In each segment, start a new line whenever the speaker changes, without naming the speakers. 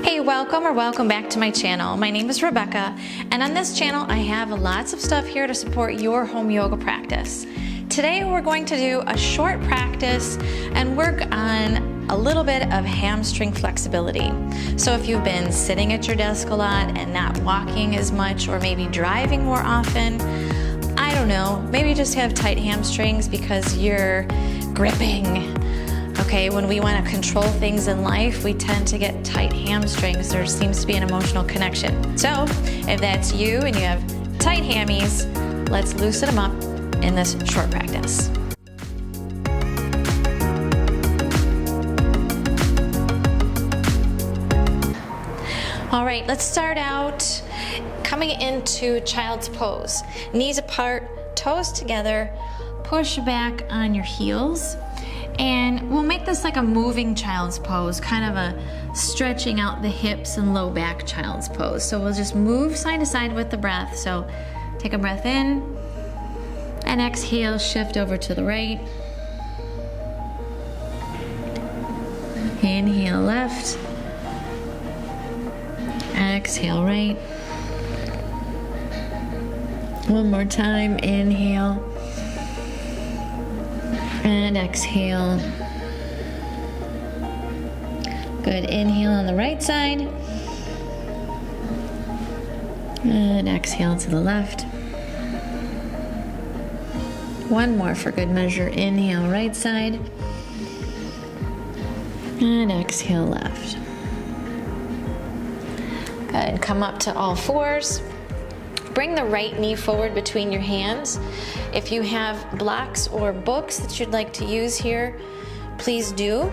Hey, welcome back to my channel. My name is Rebecca, and on this channel I have lots of stuff here to support your home yoga practice. Today we're going to do a short practice and work on a little bit of hamstring flexibility. So if you've been sitting at your desk a lot and not walking as much, or maybe driving more often, I don't know, maybe you just have tight hamstrings because you're gripping. Okay, when we want to control things in life, we tend to get tight hamstrings. There seems to be an emotional connection. So if that's you and you have tight hammies, let's loosen them up in this short practice. All right, let's start out coming into child's pose. Knees apart, toes together, push back on your heels. And we'll make this like a moving child's pose, kind of a stretching out the hips and low back child's pose. So we'll just move side to side with the breath. So take a breath in and exhale, shift over to the right. Inhale left, exhale right. One more time, inhale. And exhale. Good. Inhale on the right side. And exhale to the left. One more for good measure. Inhale right side. And exhale left. Good. Come up to all fours. Bring the right knee forward between your hands. If you have blocks or books that you'd like to use here, please do.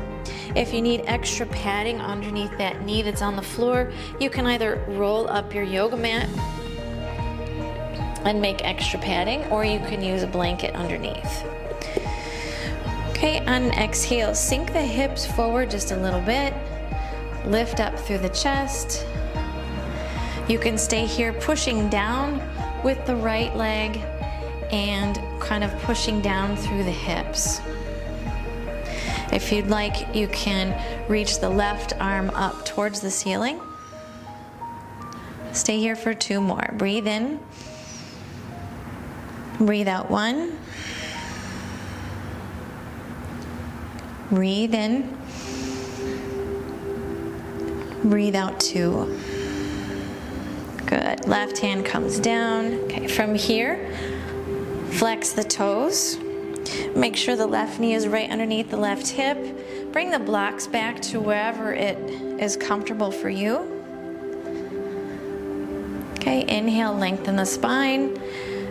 If you need extra padding underneath that knee that's on the floor, you can either roll up your yoga mat and make extra padding, or you can use a blanket underneath. Okay, on an exhale, sink the hips forward just a little bit. Lift up through the chest. You can stay here pushing down with the right leg and kind of pushing down through the hips. If you'd like, you can reach the left arm up towards the ceiling. Stay here for two more. Breathe in. Breathe out one. Breathe in. Breathe out two. Good. Left hand comes down. Okay, from here, flex the toes. Make sure the left knee is right underneath the left hip. Bring the blocks back to wherever it is comfortable for you. Okay, inhale, lengthen the spine.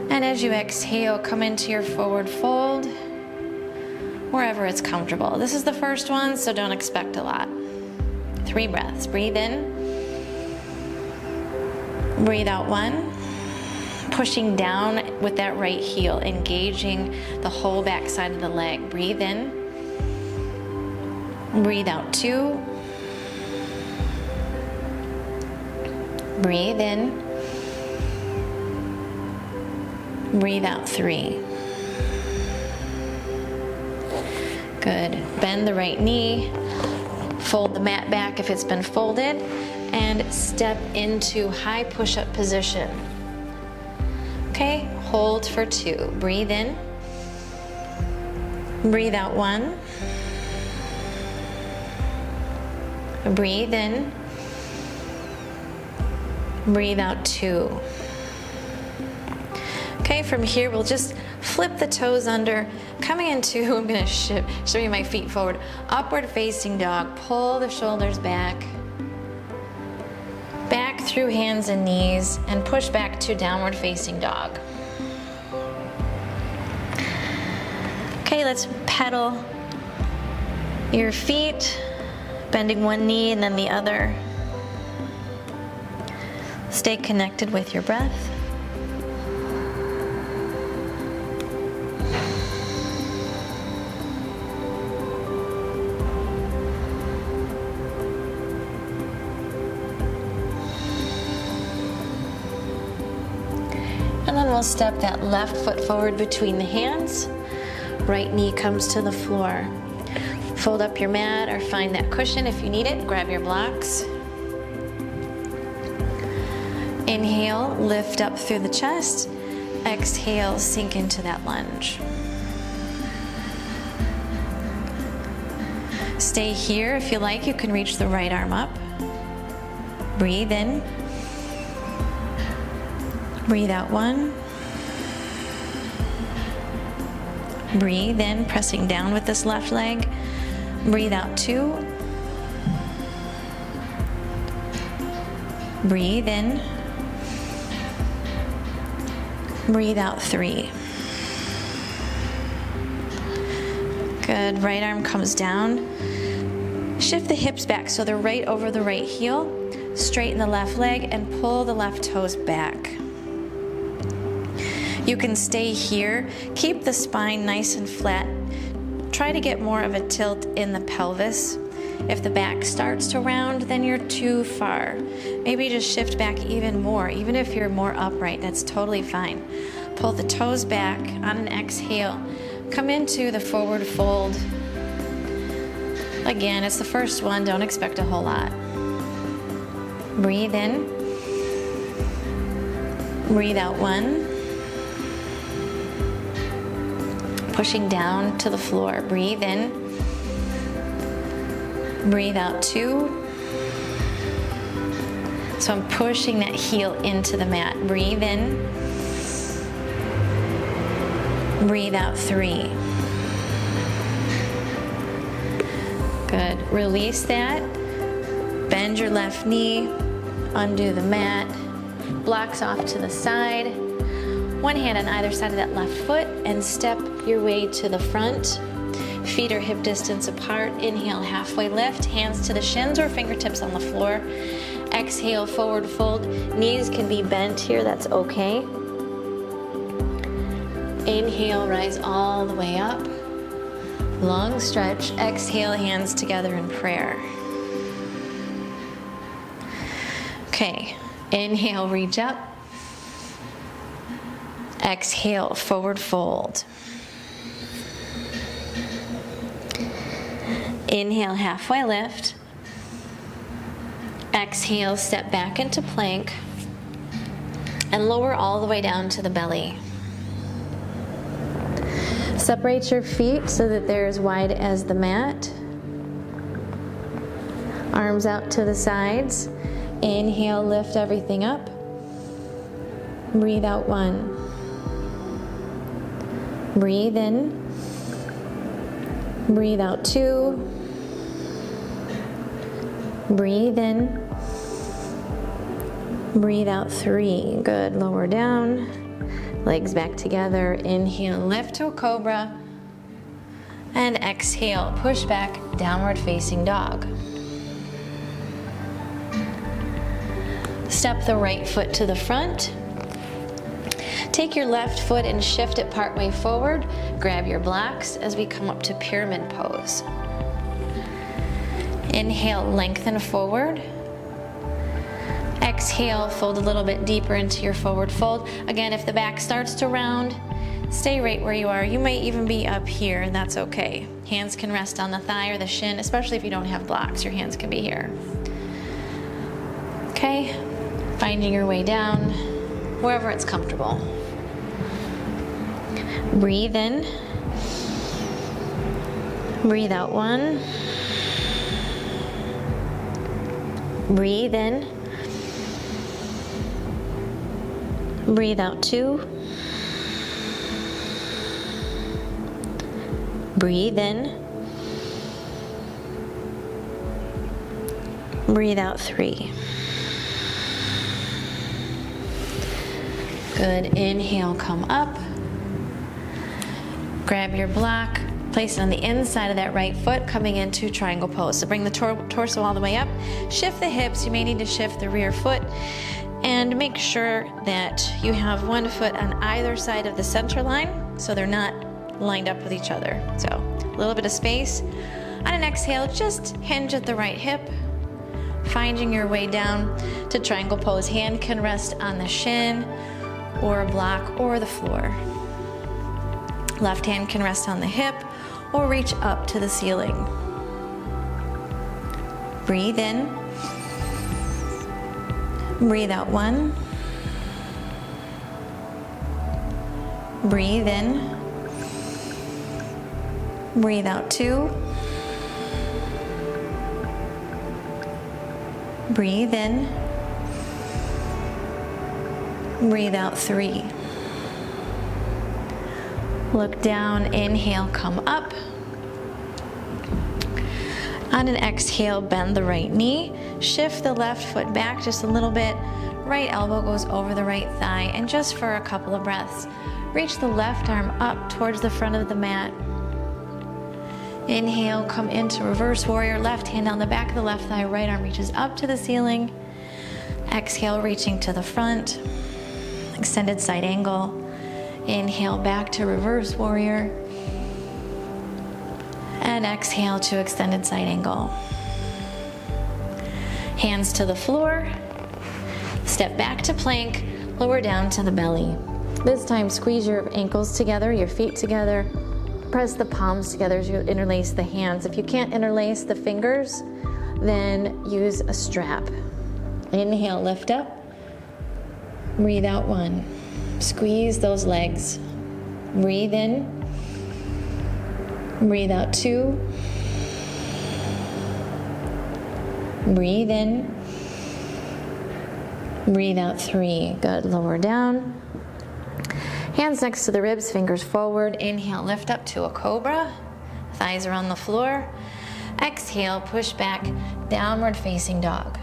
And as you exhale, come into your forward fold, wherever it's comfortable. This is the first one, so don't expect a lot. 3 breaths. Breathe in. Breathe out one, pushing down with that right heel, engaging the whole back side of the leg. Breathe in, breathe out two, breathe in, breathe out three. Good. Bend the right knee, fold the mat back if it's been folded, and step into high push-up position. Okay, hold for two. Breathe in. Breathe out one. Breathe in. Breathe out two. Okay, from here we'll just flip the toes under, coming into, I'm gonna show you my feet forward, upward facing dog. Pull the shoulders back. Back through hands and knees, and push back to downward facing dog. Okay, let's pedal your feet, bending one knee and then the other. Stay connected with your breath. And then we'll step that left foot forward between the hands. Right knee comes to the floor. Fold up your mat or find that cushion if you need it. Grab your blocks. Inhale, lift up through the chest. Exhale, sink into that lunge. Stay here. If you like, you can reach the right arm up. Breathe in. Breathe out 1. Breathe in, pressing down with this left leg. Breathe out 2. Breathe in. Breathe out 3. Good. Right arm comes down. Shift the hips back so they're right over the right heel. Straighten the left leg and pull the left toes back. You can stay here. Keep the spine nice and flat. Try to get more of a tilt in the pelvis. If the back starts to round, then you're too far. Maybe just shift back even more. Even if you're more upright, that's totally fine. Pull the toes back on an exhale. Come into the forward fold. Again, it's the first one. Don't expect a whole lot. Breathe in. Breathe out 1. Pushing down to the floor. Breathe in. Breathe out 2. So I'm pushing that heel into the mat. Breathe in. Breathe out 3. Good. Release that. Bend your left knee. Undo the mat. Blocks off to the side. One hand on either side of that left foot and step your way to the front. Feet are hip distance apart. Inhale, halfway lift. Hands to the shins or fingertips on the floor. Exhale, forward fold. Knees can be bent here, that's okay. Inhale, rise all the way up. Long stretch. Exhale, hands together in prayer. Okay, inhale, reach up. Exhale, forward fold. Inhale, halfway lift. Exhale, step back into plank. And lower all the way down to the belly. Separate your feet so that they're as wide as the mat. Arms out to the sides. Inhale, lift everything up. Breathe out 1. Breathe in. Breathe out 2. Breathe in. Breathe out 3. Good. Lower down. Legs back together. Inhale, lift to a cobra. And exhale, push back, downward facing dog. Step the right foot to the front. Take your left foot and shift it partway forward. Grab your blocks as we come up to pyramid pose. Inhale, lengthen forward. Exhale, fold a little bit deeper into your forward fold. Again, if the back starts to round, stay right where you are. You may even be up here, and that's okay. Hands can rest on the thigh or the shin, especially if you don't have blocks. Your hands can be here. Okay, finding your way down, wherever it's comfortable. Breathe in. Breathe out 1. Breathe in. Breathe out 2. Breathe in. Breathe out 3. Good. Inhale, come up. Grab your block, place it on the inside of that right foot, coming into triangle pose. So bring the torso all the way up. Shift the hips. You may need to shift the rear foot. And make sure that you have one foot on either side of the center line so they're not lined up with each other. So a little bit of space. On an exhale, just hinge at the right hip, finding your way down to triangle pose. Hand can rest on the shin or a block or the floor. Left hand can rest on the hip or reach up to the ceiling. Breathe in. Breathe out 1. Breathe in. Breathe out 2. Breathe in. Breathe out 3. Look down, inhale, come up. On an exhale, bend the right knee. Shift the left foot back just a little bit. Right elbow goes over the right thigh, and just for a couple of breaths, reach the left arm up towards the front of the mat. Inhale, come into reverse warrior. Left hand on the back of the left thigh, right arm reaches up to the ceiling. Exhale, reaching to the front. Extended side angle. Inhale, back to reverse warrior. And exhale to extended side angle. Hands to the floor. Step back to plank, lower down to the belly. This time, squeeze your ankles together, your feet together. Press the palms together as you interlace the hands. If you can't interlace the fingers, then use a strap. Inhale, lift up. Breathe out 1. Squeeze those legs. Breathe in. Breathe out 2. Breathe in. Breathe out 3. Good. Lower down. Hands next to the ribs, fingers forward. Inhale, lift up to a cobra. Thighs are on the floor. Exhale, push back, downward facing dog.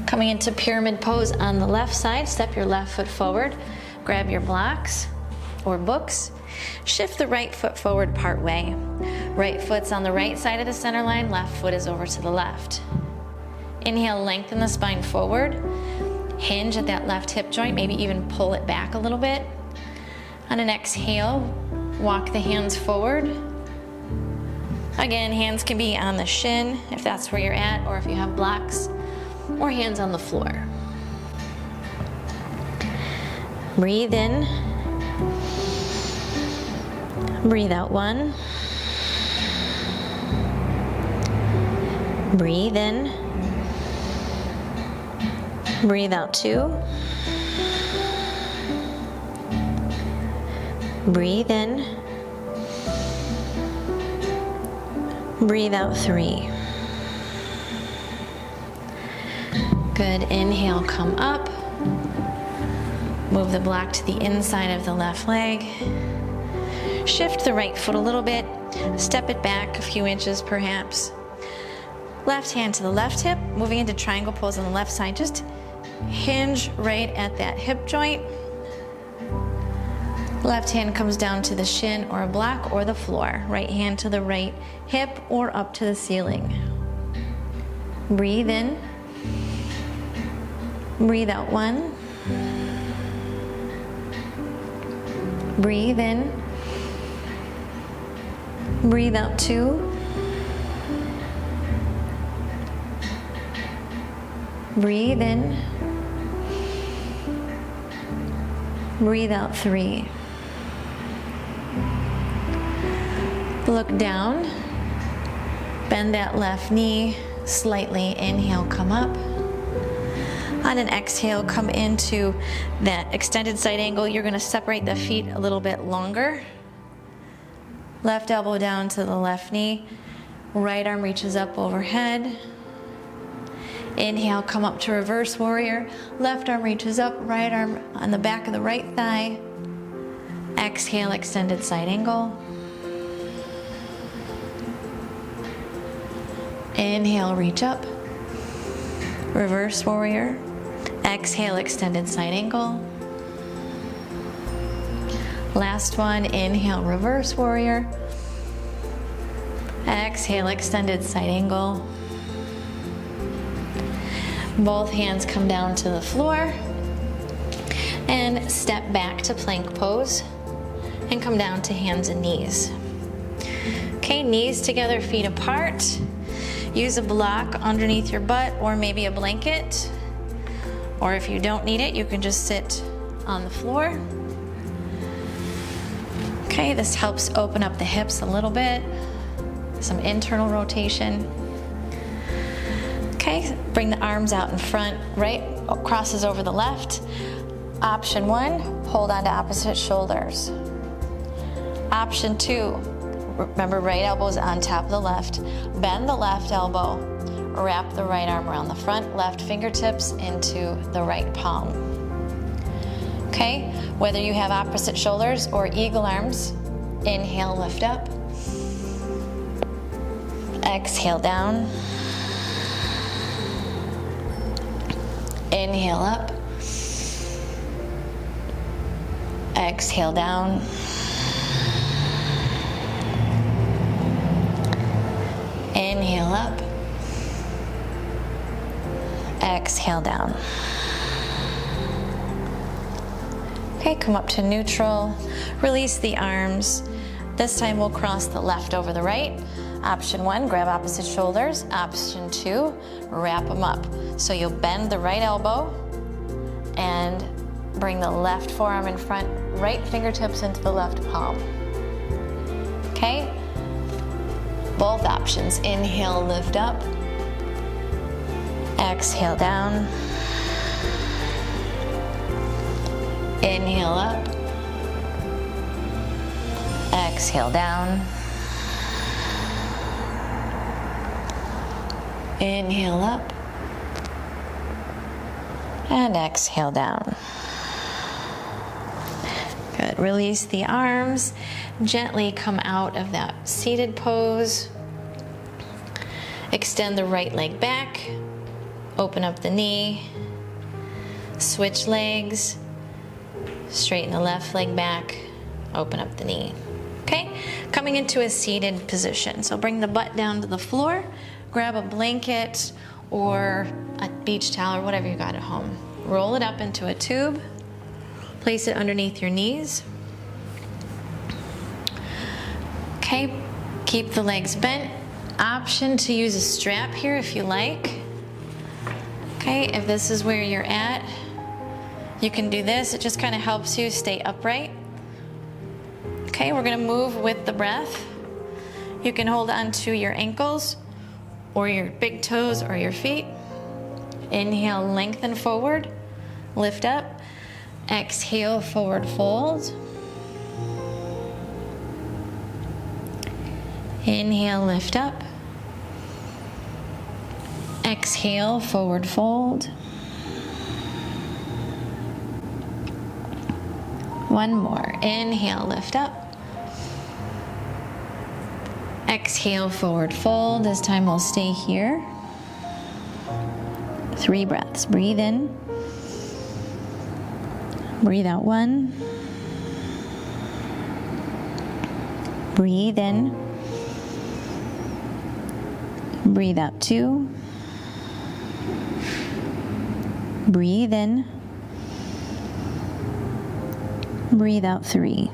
Coming into pyramid pose on the left side, step your left foot forward. Grab your blocks or books. Shift the right foot forward part way. Right foot's on the right side of the center line, left foot is over to the left. Inhale, lengthen the spine forward. Hinge at that left hip joint, maybe even pull it back a little bit. On an exhale, walk the hands forward. Again, hands can be on the shin if that's where you're at, or if you have blocks, or hands on the floor. Breathe in. Breathe out 1. Breathe in. Breathe out 2. Breathe in. Breathe out 3. Good. Inhale, come up. Move the block to the inside of the left leg. Shift the right foot a little bit. Step it back a few inches perhaps. Left hand to the left hip, moving into triangle pose on the left side. Just hinge right at that hip joint. Left hand comes down to the shin or a block or the floor. Right hand to the right hip or up to the ceiling. Breathe in. Breathe out 1. Breathe in. Breathe out 2. Breathe in. Breathe out 3. Look down. Bend that left knee slightly. Inhale, come up. On an exhale, come into that extended side angle. You're going to separate the feet a little bit longer. Left elbow down to the left knee. Right arm reaches up overhead. Inhale, come up to reverse warrior. Left arm reaches up, right arm on the back of the right thigh. Exhale, extended side angle. Inhale, reach up. Reverse warrior. Exhale, extended side angle. Last one, inhale, reverse warrior. Exhale, extended side angle. Both hands come down to the floor and step back to plank pose and come down to hands and knees. Okay, knees together, feet apart. Use a block underneath your butt or maybe a blanket. Or if you don't need it, you can just sit on the floor. Okay, this helps open up the hips a little bit. Some internal rotation. Okay, bring the arms out in front, right crosses over the left. Option 1, hold on to opposite shoulders. Option 2, remember right elbow's on top of the left. Bend the left elbow, wrap the right arm around the front, left fingertips into the right palm. Okay, whether you have opposite shoulders or eagle arms, inhale, lift up. Exhale down. Inhale up. Exhale down. Inhale up. Exhale down. Okay, come up to neutral. Release the arms. This time we'll cross the left over the right. Option 1, grab opposite shoulders. Option 2, wrap them up. So you'll bend the right elbow and bring the left forearm in front, right fingertips into the left palm. Okay? Both options. Inhale, lift up. Exhale down. Inhale up. Exhale down. Inhale up. And exhale down. Good. Release the arms. Gently come out of that seated pose. Extend the right leg back. Open up the knee. Switch legs. Straighten the left leg back. Open up the knee. Okay? Coming into a seated position. So bring the butt down to the floor. Grab a blanket or a beach towel or whatever you got at home. Roll it up into a tube. Place it underneath your knees. Okay, keep the legs bent. Option to use a strap here if you like. Okay, if this is where you're at, you can do this. It just kind of helps you stay upright. Okay, we're gonna move with the breath. You can hold on to your ankles or your big toes or your feet. Inhale, lengthen forward, lift up. Exhale, forward fold. Inhale, lift up. Exhale, forward fold. One more. Inhale, lift up. Exhale, forward fold. This time we'll stay here. 3 breaths. Breathe in. Breathe out 1. Breathe in. Breathe out 2. Breathe in. Breathe out 3.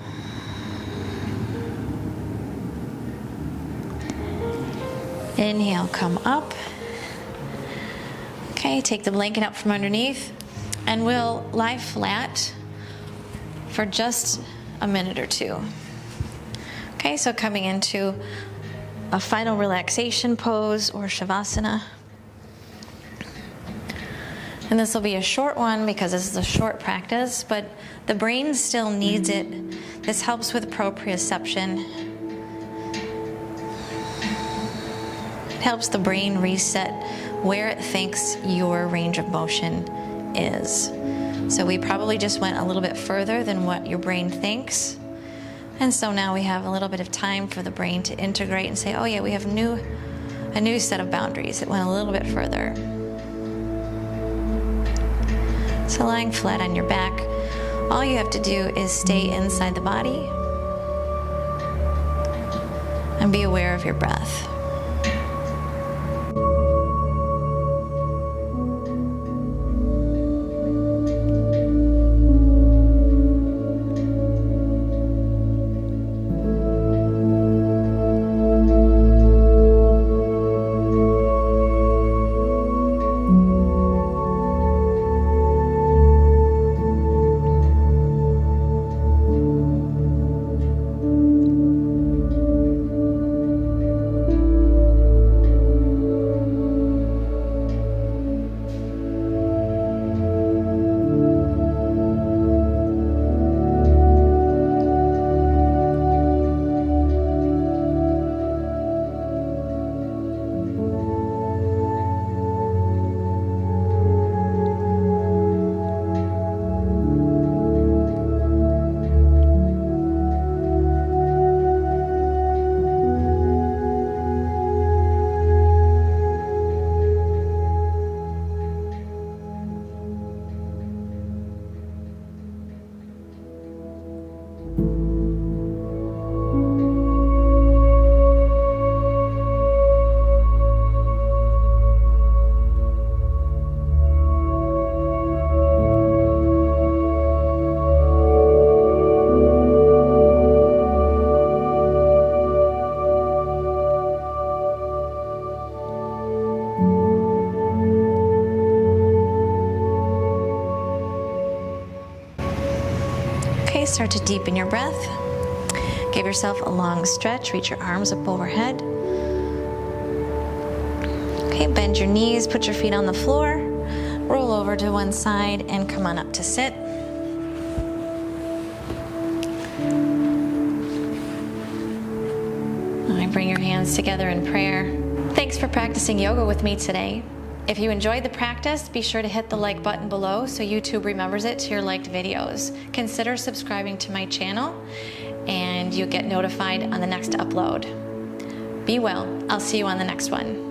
Inhale, come up. Okay, take the blanket out from underneath and we'll lie flat for just a minute or 2. Okay, so coming into a final relaxation pose or shavasana. And this will be a short one because this is a short practice, but the brain still needs it. This helps with proprioception. It helps the brain reset where it thinks your range of motion is. So we probably just went a little bit further than what your brain thinks. And so now we have a little bit of time for the brain to integrate and say, oh yeah, we have a new set of boundaries. It went a little bit further. So lying flat on your back, all you have to do is stay inside the body and be aware of your breath. start to deepen your breath. Give yourself a long stretch, reach your arms up overhead. Okay, bend your knees, put your feet on the floor, roll over to one side, and come on up to sit. All right, bring your hands together in prayer. Thanks for practicing yoga with me today. If you enjoyed the practice, be sure to hit the like button below so YouTube remembers it to your liked videos. Consider subscribing to my channel and you'll get notified on the next upload. Be well. I'll see you on the next one.